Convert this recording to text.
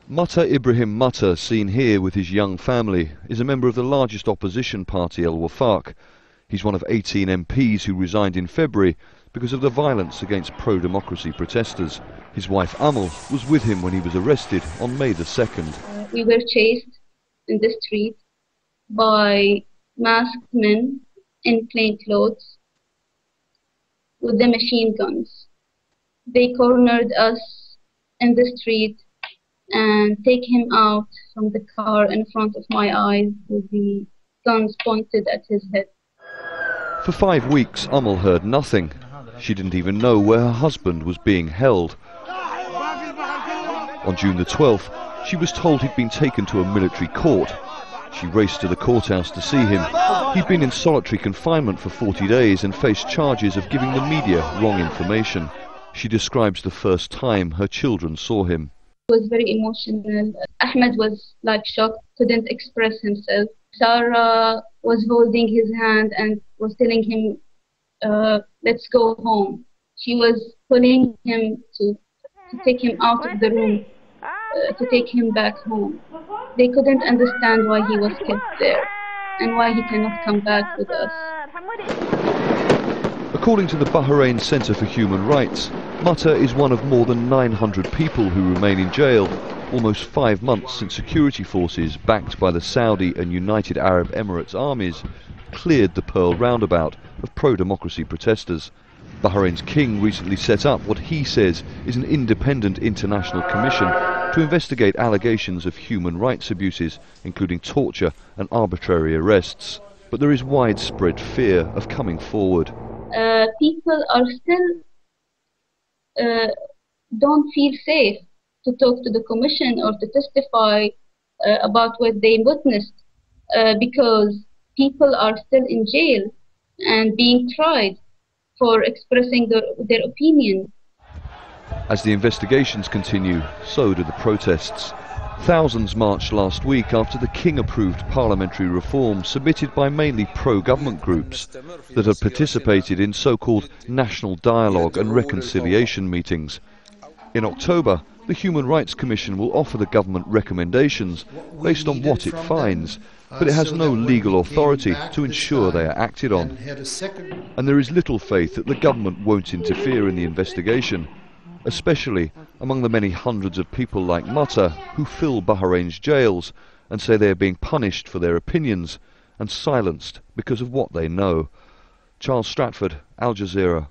Mattar Ibrahim Mattar, seen here with his young family, is a member of the largest opposition party, Al Wafaq. He's one of 18 MPs who resigned in February because of the violence against pro-democracy protesters. His wife Amal was with him when he was arrested on May the 2nd. We were chased in the street by masked men in plain clothes with the machine guns. They cornered us in the street and take him out from the car in front of my eyes with the guns pointed at his head. For 5 weeks, Amal heard nothing. She didn't even know where her husband was being held. On June the 12th, she was told he'd been taken to a military court. She raced to the courthouse to see him. He'd been in solitary confinement for 40 days and faced charges of giving the media wrong information. She describes the first time her children saw him. It was very emotional. Ahmed was like shocked, couldn't express himself. Sarah was holding his hand and was telling him, let's go home. She was pulling him to take him out of the room, to take him back home. They couldn't understand why he was kept there and why he cannot come back with us. According to the Bahrain Center for Human Rights, Mattar is one of more than 900 people who remain in jail, almost 5 months since security forces, backed by the Saudi and United Arab Emirates armies, cleared the Pearl roundabout of pro-democracy protesters. Bahrain's king recently set up what he says is an independent international commission to investigate allegations of human rights abuses, including torture and arbitrary arrests. But there is widespread fear of coming forward. People are still don't feel safe to talk to the commission or to testify about what they witnessed because people are still in jail and being tried for expressing their opinion. As the investigations continue, so do the protests. Thousands marched last week after the king-approved parliamentary reform submitted by mainly pro-government groups that had participated in so-called national dialogue and reconciliation meetings. In October, the Human Rights Commission will offer the government recommendations based on what it finds, but it has no legal authority to ensure they are acted on. And there is little faith that the government won't interfere in the investigation, especially among the many hundreds of people like Mattar who fill Bahrain's jails and say they are being punished for their opinions and silenced because of what they know. Charles Stratford, Al Jazeera.